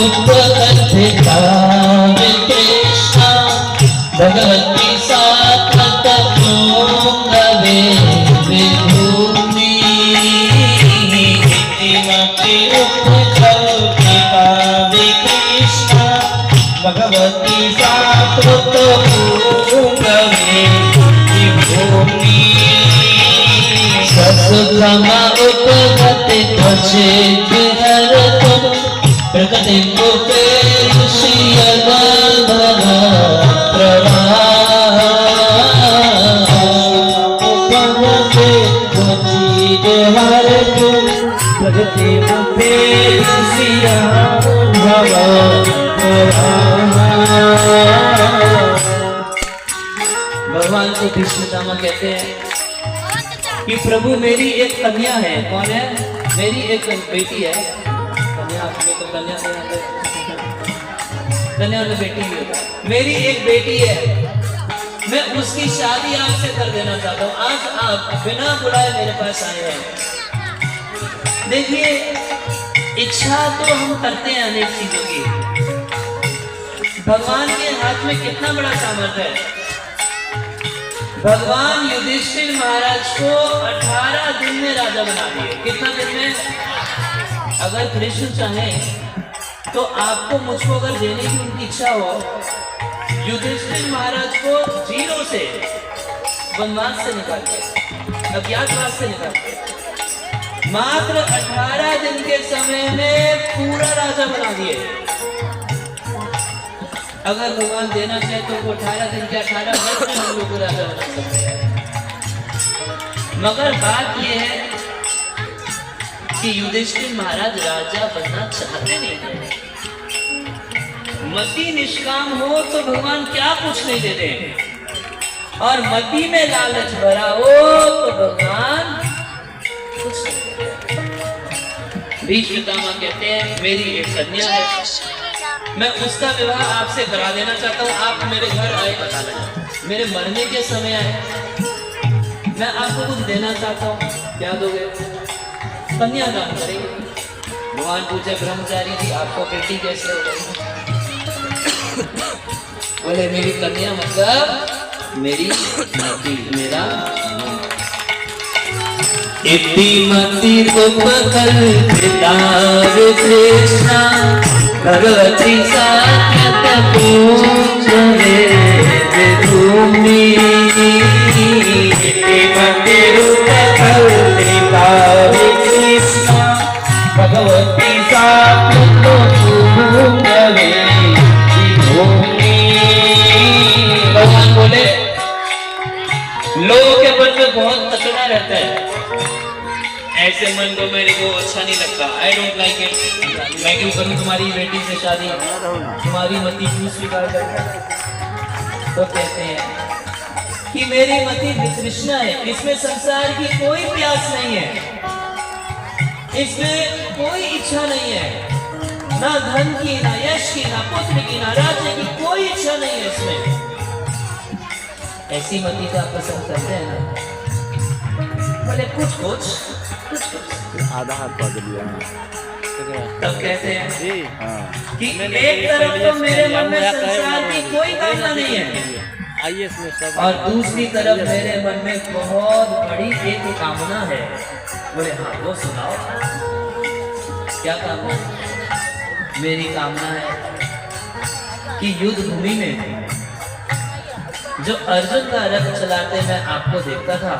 उपकथिता कृष्णा भगवती सात्वत पूर्णवे विभूमि इतिमति उपकथिता कृष्णा भगवती सात्वत पूर्णवे विभूमि ससुखमा उपगति त्वचेत हरतु प्रकृति मुखे ऋषियगन्धर प्रवाह उपगति त्वचेत हरतु प्रकृति मुखे ऋषियगन्धर प्रवाह। भगवान को भीष्मपितामह कहते हैं कि प्रभु मेरी एक कन्या है। कौन है? मेरी एक बेटी है। कन्या तो कन्या वाली बेटी भी होता है। मेरी एक बेटी है, मैं उसकी शादी आपसे कर देना चाहता हूँ। आज आप बिना बुलाए मेरे पास आए हैं। देखिए, इच्छा तो हम करते हैं अनेक चीजों की। भगवान के हाथ में कितना बड़ा सामर्थ्य है। भगवान युधिष्ठिर महाराज को 18 दिन में राजा बना दिए। कितना दिन में? अगर कृष्ण चाहे तो आपको मुझको अगर देने की उनकी इच्छा हो, युधिष्ठिर महाराज को 0 से वनवास से निकाल के, अज्ञातवास से निकाल के, मात्र 18 दिन के समय में पूरा राजा बना दिए। अगर भगवान देना चाहे तो वो 18 दिन के 18 वर्ष में हम लोग को राजा बना सकते हैं। मगर बात यह है कि युधिष्ठिर महाराज राजा बनना चाहते नहीं थे। मति निष्काम हो तो भगवान क्या कुछ नहीं देते, और मति में लालच भरा हो तो भगवान कुछ नहीं देते। भीष्मपितामह कहते हैं मेरी एक कन्या है, मैं उसका विवाह आपसे करा देना चाहता हूँ। आप मेरे घर आए, पता लगा मेरे मरने के समय आए, मैं आपको कुछ देना चाहता हूँ, क्या दोगे? कन्या दान करेंगे। भगवान पूछे ब्रह्मचारी जी आपको बेटी कैसे हो गई? बोले मेरी कन्या मतलब मेरी मति, मेरा इतिमति उपकल्पिता कृष्णा भगवती सात्वत पूर्णवे विभूमि इतिमति उपकल्पिता कृष्णा भगवती सात्वत पूर्णवे विभूमि। भगवान बोले लोगों के मन में बहुत तकड़ा रहता है, ऐसे मन को मेरे को अच्छा नहीं लगता। I don't like it. मैं क्यों करूं तुम्हारी बेटी से शादी, तुम्हारी मति क्यों स्वीकार करता? तो कहते हैं कि मेरी मति वितृष्णा है, इसमें संसार की कोई प्यास नहीं है, इसमें कोई इच्छा नहीं है, ना धन की, ना यश की, ना पुत्र की, ना राज्य की, कोई इच्छा नहीं है इसमें। ऐसी मति का आप पसंद करते हैं ना? बोले कुछ आधा हाथ पकड़ लिया। तब कहते हैं कि एक तरफ तो मेरे मन में संसार की कोई कामना नहीं है, और दूसरी तरफ मेरे मन में बहुत बड़ी एक कामना है। बोले हाँ, वो सुनाओ, क्या कामना है? मेरी कामना है कि युद्ध भूमि में जो अर्जुन का रथ चलाते मैं आपको देखता था,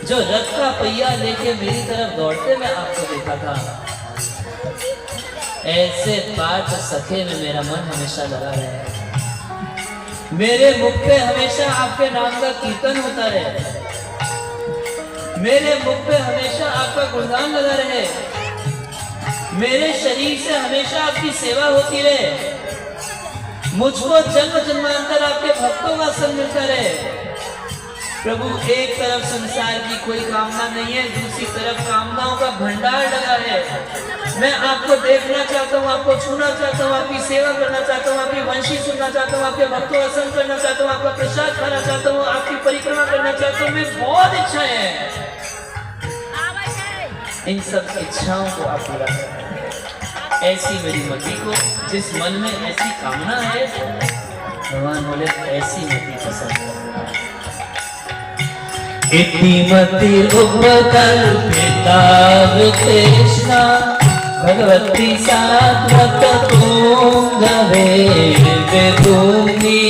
जो रथ का पहिया लेके मेरी तरफ दौड़ते मैं आपको देखा था, ऐसे 5 सखे में मेरा मन हमेशा लगा रहे। मेरे मुख पे हमेशा आपके नाम का कीर्तन होता रहे, मेरे मुख पे हमेशा आपका गुणगान लगा रहे, मेरे शरीर से हमेशा आपकी सेवा होती रहे, मुझको जन्म जन्मांतर आपके भक्तों का संग मिलता रहे। प्रभु एक तरफ संसार की कोई कामना नहीं है, दूसरी तरफ कामनाओं का भंडार लगा है। मैं आपको देखना चाहता हूँ, आपको छूना चाहता हूँ, आपकी सेवा करना चाहता हूँ, आपकी वंशी सुनना चाहता हूँ, आपके भक्तों का संग करना चाहता हूँ, आपका प्रसाद खाना चाहता हूँ, आपकी परिक्रमा करना चाहता हूँ। मैं बहुत इच्छाएं हैं, इन सब इच्छाओं को आप पूरा करें। ऐसी मेरी मति को, जिस मन में ऐसी कामना है, भगवान बोले ऐसी मति पसंद है। इति मति उपकल्पिता कृष्णा भगवती सात्वत पुंगवे विभूमि।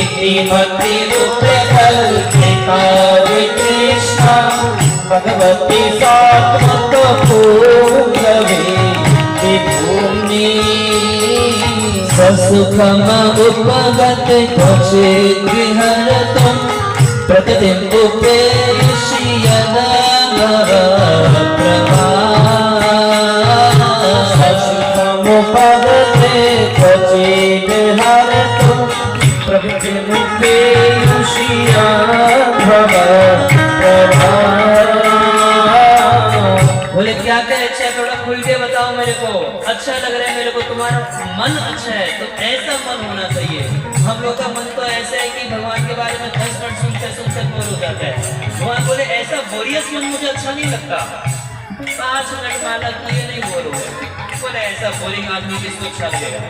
इति मति उपकल्पिता कृष्णा भगवती सात्वत पुंगवे विभूमि। ससुखम उपगत क्वचित् विहरतम् प्रतिदिन उपेक्ष्यन् भवप्रभासमुपगते क्वचित् विहरतम् प्रतिदिन उपेक्ष्यन् भवप्रभासम्। बोले क्या क्या अच्छा है, थोड़ा खुल के बताओ मेरे को। अच्छा लग रहा है मेरे को, तुम्हारा मन अच्छा है, तो ऐसा मन होना चाहिए। हम लोग का मन तो ऐसा है कि भगवान के बारे में 10 मिनट सुनते सुनते बोर हो जाता है। भगवान बोले ऐसा बोरियत मन मुझे अच्छा नहीं लगता। 5 मिनट माला किए नहीं बोर हो गए। बोले ऐसा बोरिंग आदमी किसको अच्छा लगेगा।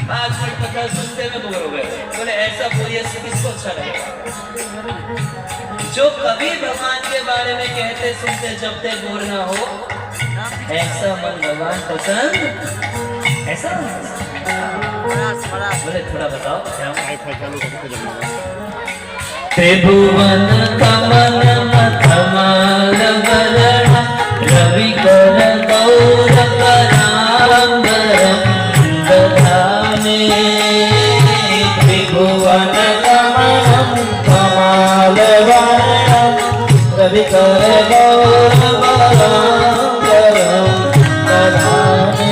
5 मिनट कथा सुनते में बोर हो गए। बोले ऐसा बोरियत से किसको अच्छा लगेगा। जो कभी भगवान के बारे में कहते सुनते जबते बोर ना हो, ऐसा मन भगवान पसंद। ऐसा बोले थोड़ा बताओ। त्रिभुवन कमल मखमल वरण रवि कर गौर करांबरम दधाने। त्रिभुवन कमल कमल वरण रवि कर गौर करांबरम दधाने।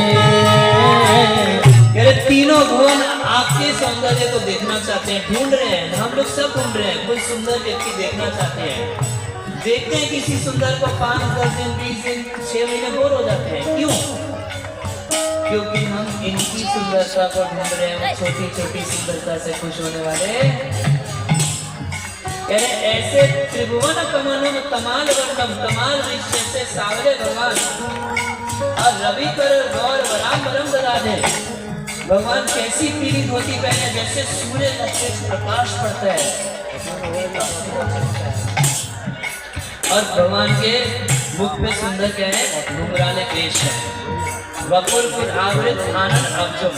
तीनों भुवन आपके सौंदर्य को देखना चाहते हैं, ढूंढ रहे हैं। हम लोग सब ढूंढ रहे हैं, कोई सुंदर व्यक्ति देखना चाहते हैं। देखते हैं किसी सुंदर को 5, 10 दिन, 20 दिन, 6 महीने बोर हो जाते हैं। क्यों? क्योंकि हम इनकी सुंदरता को ढूंढ रहे हैं, छोटी छोटी सुंदरता से खुश होने वाले। कह रहे ऐसे त्रिभुवन कमलम तमाल वर्णम, तमाल वृक्ष जैसे सावरे भगवान और रवि कर गौर वरांबरम दधाने। भगवान कैसी पीली धोती पहने जैसे सूर्य का तेज प्रकाश पड़ता है। और भगवान के मुख पे सुंदर क्या है, घुंघराले केश है। वपुर आवृत आनंद अब्जम,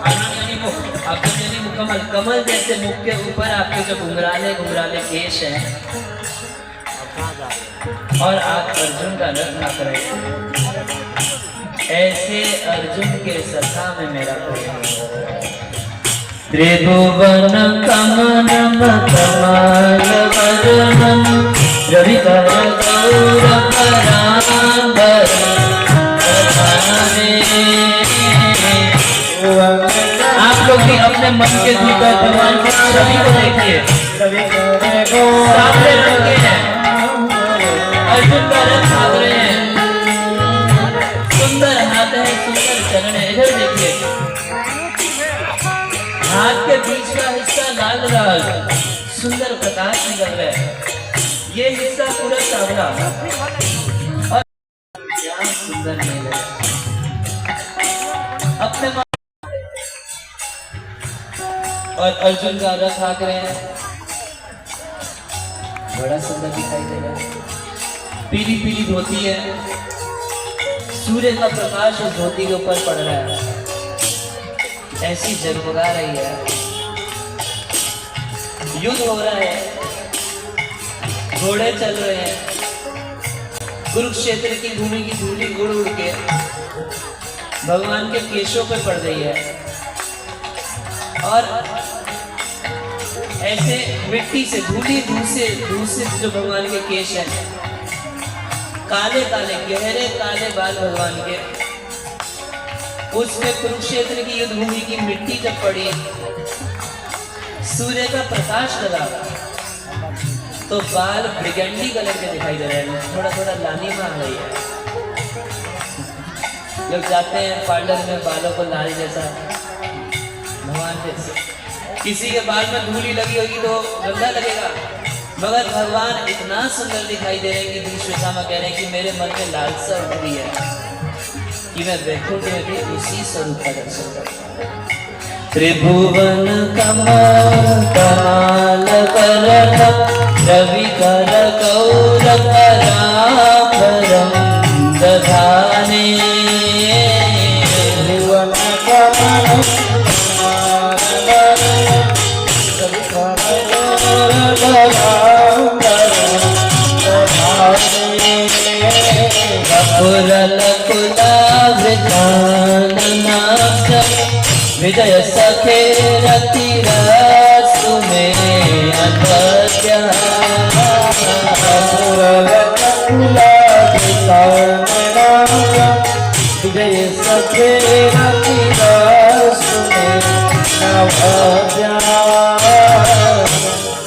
आनंद यानी मुख, अब्जम यानी मुकमल, कमल जैसे मुख के ऊपर आपके जो घुंघराले केश है। और आप अर्जुन का रथ ना करें, ऐसे अर्जुन के सखा में मेरा प्रेम। त्रिभुवन कमल कमल वरणम रवि कर गौर करांबरम दधाने। आप लोग भी अपने मन के भीतर भगवान की छवि को देखिए। सामने रंग के हैं, अर्जुन का रथ भाग रहे हैं, सुंदर हाथ है, सुंदर चरण है। इधर देखिए, हाथ के बीच का हिस्सा लाल लाल सुंदर प्रकाश निकल रहा है, ये हिस्सा पूरा सावला और क्या सुंदर नील है। अपने और अर्जुन का रथ हाँक रहे हैं, बड़ा सुंदर दिखाई दे रहा है। पीली पीली धोती है, सूर्य का प्रकाश उस धोती के ऊपर पड़ रहा है, ऐसी जगमगा रही है। युद्ध हो रहा है, घोड़े चल रहे हैं, कुरुक्षेत्र की भूमि की धूली उड़ उड़ के भगवान के केशों पे पड़ रही है। और ऐसे मिट्टी से धूली दूसरे जो भगवान के केश हैं, काले काले गहरे काले बाल भगवान के, उसमें कुरुक्षेत्र की युद्ध भूमि की मिट्टी जब पड़ी, सूर्य का प्रकाश लगा तो बाल ब्रिगेंडी कलर के दिखाई दे रहे हैं, थोड़ा थोड़ा लाली में आ गई है। लोग जाते हैं पार्लर में बालों को लाल जैसा, भगवान जैसे। किसी के बाल में धूली लगी होगी तो गंदा लगेगा, मगर भगवान इतना सुंदर दिखाई दे रहे हैं कि विश्वकर्मा कह रहे हैं कि मेरे मन में लालसा उठ रही है। कि मैं वैकुंठ में भी उसी स्वरूप का दर्शन करूंगा। त्रिभुवन कमल कमाल वरण रवि कर गौर कराभरम दधाने। त्रिभुवन कमल विजय सखे रति रसु में अनद्या। विजय सखे रति रसु में अनद्या।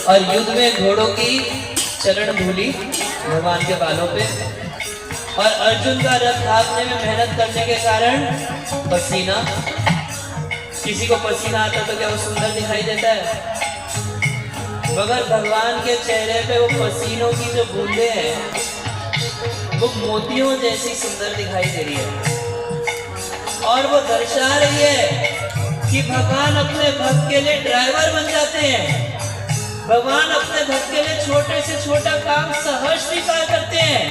और युद्ध में घोड़ों की चरण धूली भगवान के बालों पे, और अर्जुन का रथ हाँकने में मेहनत करने के कारण पसीना। किसी को पसीना आता तो क्या वो सुंदर दिखाई देता है? मगर भगवान के चेहरे पे वो पसीनों की जो बूंदें हैं वो मोतियों जैसी सुंदर दिखाई दे रही है, और वो दर्शा रही है कि भगवान अपने भक्त के लिए ड्राइवर बन जाते हैं। भगवान अपने भक्त के लिए छोटे से छोटा काम सहर्ष स्वीकार करते हैं,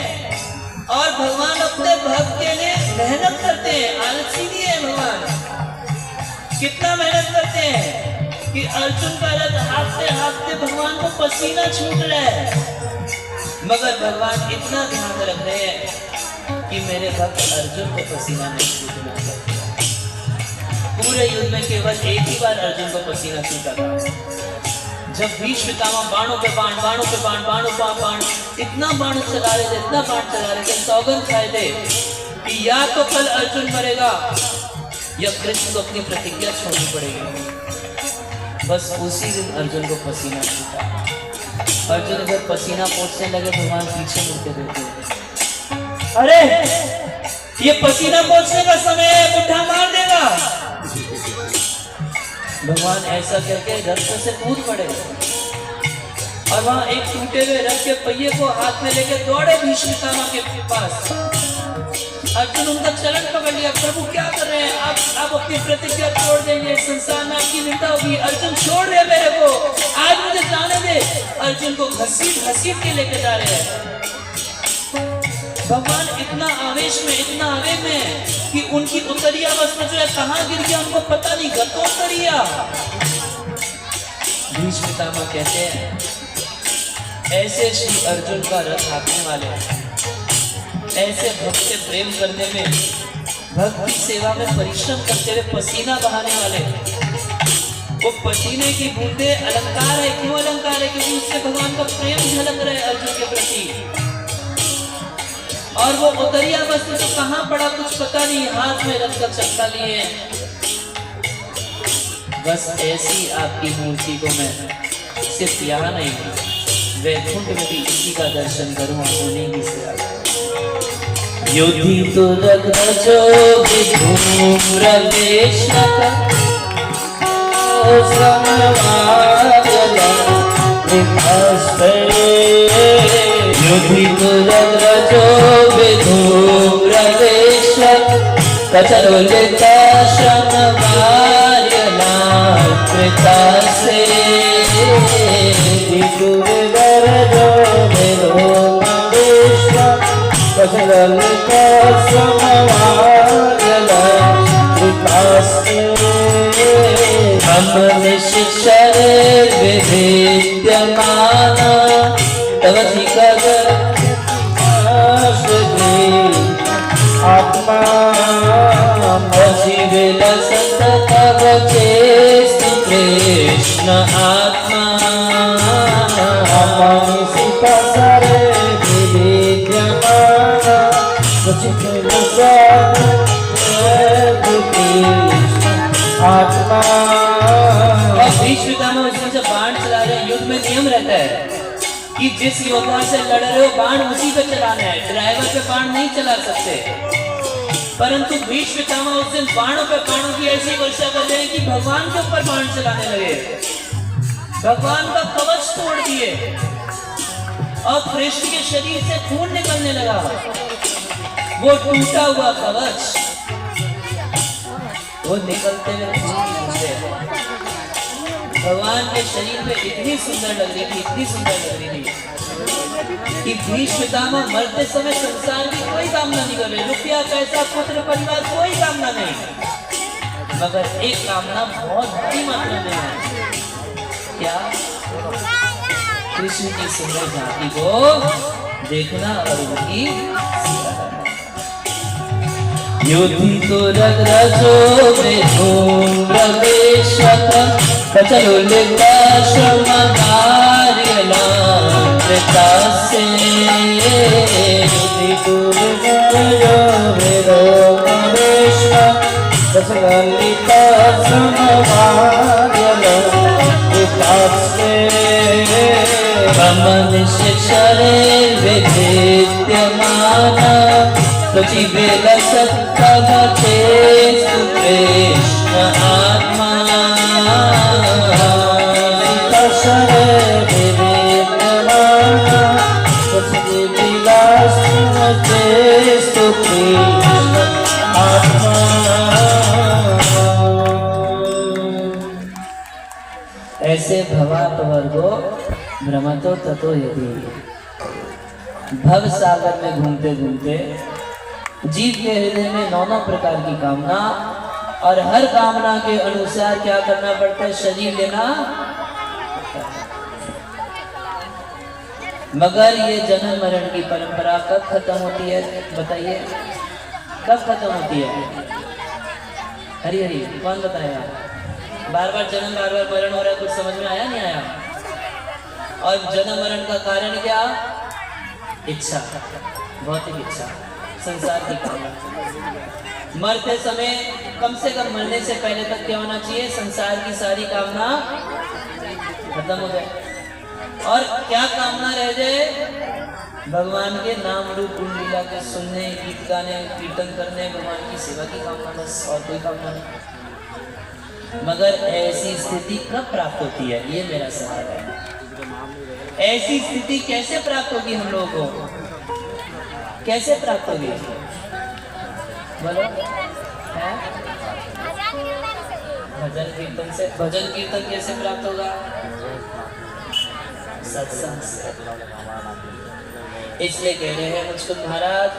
और भगवान अपने भक्त के लिए मेहनत करते हैं। आलसी नहीं है भगवान, कितना मेहनत करते हैं कि अर्जुन का रथ हाँकते हाँकते भगवान को पसीना छूट रहा है, मगर भगवान इतना ध्यान रख रहे हैं कि मेरे भक्त अर्जुन को पसीना नहीं छूटना चाहिए। पूरे युद्ध में केवल एक ही बार अर्जुन को पसीना छूटा था, जब भीष्म पितामह बाणों पे बाण, बाणों पे बाण, बाणों पे बाण, इतना बाण चला रहे थे, इतना बाण चला रहे थे, सौगंध खाए थे कि या तो कल अर्जुन मरेगा या कृष्ण को अपनी प्रतिज्ञा छोड़नी पड़ेगी। बस उसी दिन अर्जुन को पसीना छूटा। अर्जुन जब पसीना पोंछने लगे, भगवान पीछे मुड़के देखे, अरे ये पसीना पोंछने का समय है, बुढ़ा मार देगा। भगवान ऐसा करके रथ से कूद पड़े, और वहां एक टूटे हुए रथ के पहिए को हाथ में लेके दौड़े भीष्म पितामह के पास। अर्जुन उनका चरण पकड़ लिया, प्रभु क्या कर रहे हैं आप अपनी प्रतिज्ञा तोड़ देंगे, संसार में आपकी निंदा होगी। अर्जुन छोड़ रहे मेरे को, आज मुझे जाने दे। अर्जुन को घसीट घसीट के लेके जा रहे हैं। भगवान इतना आवेश में, इतना आवेग में कि उनकी उतरिया वस्त्र जो है कहाँ गिर गया उनको पता नहीं, गतोत्तरिया। भीष्म पितामह कहते हैं ऐसे श्री अर्जुन का रथ हाँकने वाले, ऐसे भक्त से प्रेम करने में, भक्त की सेवा में परिश्रम करते हुए पसीना बहाने वाले, वो पसीने की बूंदे अलंकार है। क्यों अलंकार है? क्योंकि उससे भगवान का प्रेम झलक रहा है अर्जुन के प्रति। और वो उतरिया वस्त्र तो कहाँ पड़ा कुछ पता नहीं, हाथ में रथ का चक्का लिए। बस ऐसी आपकी मूर्ति को मैं सिर्फ यहाँ नहीं, वैकुंठ में भी इसी का दर्शन करूँ, उन्हीं की सेवा करूँ। युधितो रघ्नजो विधूम्रवेशक युधितो रघ्नजो विधूम्रवेशक कचरुलिता शनवार्यनाकृतासे विदुरदरजो विधूम्रवेशक कचरुलिता शनवार्यनाकृतासे हम निश्चर विविद्यमान तव आत्मा विलसत तव चेष्टि कृष्ण आत्मा सरे विविद्यमान आत्मा। और भीष्म पितामह इसमें से बाण चला रहे हैं। युद्ध में नियम रहता है कि जिस योद्धा से लड़ रहे हो बाण उसी पे चलाना है, ड्राइवर पे बाण नहीं चला सकते। परंतु भीष्म पितामह उस दिन बाणों पे बाणों की ऐसी वर्षा कर रहे हैं कि भगवान के ऊपर बाण चलाने लगे, भगवान का कवच तोड़ दिए और कृष्ण के शरीर से खून निकलने लगा। वो टूटा हुआ कवच वो निकलते हुए भगवान के शरीर पे इतनी सुंदर लग रही थी, इतनी सुंदर लग रही थी कि भीष्म पितामह मरते समय संसार की कोई कामना नहीं कर रहे, रुपया पैसा पुत्र परिवार कोई कामना नहीं, मगर एक कामना बहुत बड़ी मात्रा में है। क्या? कृष्ण की सुंदर झांकी को देखना और उनकी योधि तो रग रजो में धूम प्रवेशक चलो लिखा श्रमकार्यलांत्रता से योधि तो रग रजो में धूम प्रवेशक चलो लिखा श्रमकार्यलांत्रता से मम निश्चरे विद्यमाना सचिवेल सत्तमते सुकृष्ण आत्मा शरे विद्यमाना सचिवेल सत्तमते सुकृष्ण आत्मा। ऐसे भवापवर्गो भ्रमतो ततो यदि, भव सागर में घूमते घूमते जीव के हृदय में 9 प्रकार की कामना, और हर कामना के अनुसार क्या करना पड़ता है? शरीर लेना। मगर ये जन्म मरण की परंपरा कब खत्म होती है? बताइए, कब खत्म होती है? हरी हरी कौन बताएगा? बार बार जन्म बार बार मरण हो रहा है, कुछ समझ में आया नहीं आया? और जन्म मरण का कारण क्या? इच्छा, भौतिक इच्छा, संसार की कामना। मरते समय कम से कम मरने से पहले तक क्या होना चाहिए? संसार की सारी कामना खत्म हो जाए, और क्या कामना रह जाए? भगवान के नाम रूप गुण लीला के सुनने, गीत गाने, कीर्तन करने, भगवान की सेवा की कामना, बस, और कोई कामना नहीं। मगर ऐसी स्थिति कब प्राप्त होती है? ये मेरा सवाल है। ऐसी स्थिति कैसे प्राप्त होगी हम लोगों को? कैसे प्राप्त होगी? बोलो। भजन कीर्तन से। भजन कीर्तन कैसे प्राप्त होगा? सत्संग से। इसलिए कह रहे हैं मुझको महाराज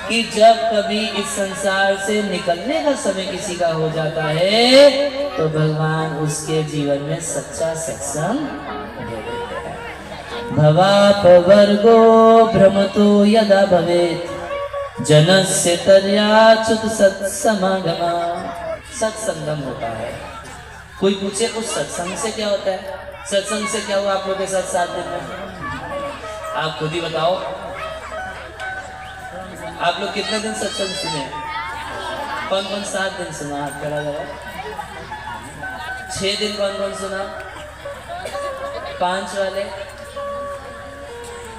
कि जब कभी इस संसार से निकलने का समय किसी का हो जाता है तो भगवान उसके जीवन में सच्चा सत्संग दे देते हैं। भवापवर्गो भ्रमतो यदा भवेत् जनस्य तर्याच्युत सत्समागमा। सत्संगम होता है। कोई पूछे उस सत्संग से क्या होता है? सत्संग से क्या हुआ आप लोगों के साथ 7 दिन में? आप खुद ही बताओ। आप लोग कितने दिन सत्संग सुने? कौन कौन 7 दिन सुना? हाथ खड़ा करो। 6 दिन कौन कौन सुना? 5 वाले।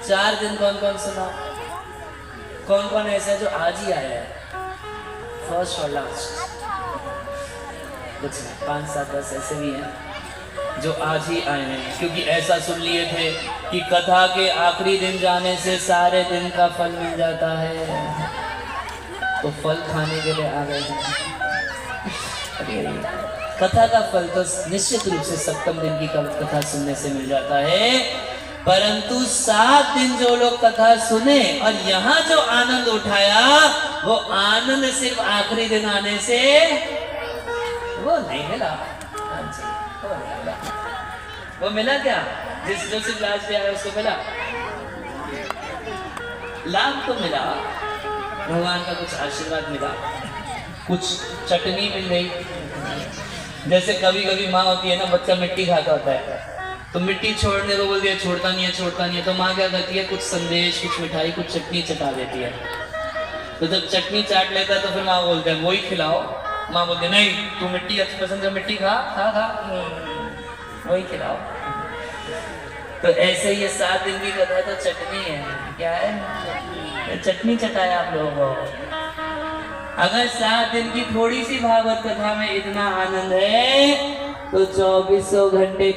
4 दिन कौन कौन सुना? कौन कौन ऐसा है जो आज ही आया है? फर्स्ट और लास्ट। कुछ 5, 7, 10 ऐसे भी हैं जो आज ही आए हैं, क्योंकि ऐसा सुन लिए थे कि कथा के आखिरी दिन जाने से सारे दिन का फल मिल जाता है, तो फल खाने के लिए आ गए हैं। कथा का फल तो निश्चित रूप से 7वें दिन की कथा सुनने से मिल जाता है, परंतु 7 दिन जो लोग कथा सुने और यहाँ जो आनंद उठाया, वो आनंद सिर्फ आखिरी दिन आने से वो नहीं मिला। वो मिला क्या? जो सिर्फ लास्ट पे आया उसको मिला? लाभ तो मिला, भगवान का कुछ आशीर्वाद मिला, कुछ चटनी मिल गई। जैसे कभी कभी माँ होती है ना, बच्चा मिट्टी खाता होता है तो मिट्टी छोड़ने को बोलती है, छोड़ता नहीं है, छोड़ता नहीं है, तो माँ क्या करती है? कुछ संदेश, कुछ मिठाई, कुछ चटनी चटा देती है। तो जब चटनी चाट लेता है तो फिर माँ बोलते हैं वही खिलाओ। माँ बोलती है नहीं, तू मिट्टी अच्छी पसंद है, मिट्टी खा खा खा, वही खिलाओ। तो ऐसे ये 7 दिन की कथा तो चटनी है। क्या है? चटनी चटाया आप लोगों को। अगर 7 दिन की थोड़ी सी भागवत कथा में इतना आनंद है तो 2400 घंटे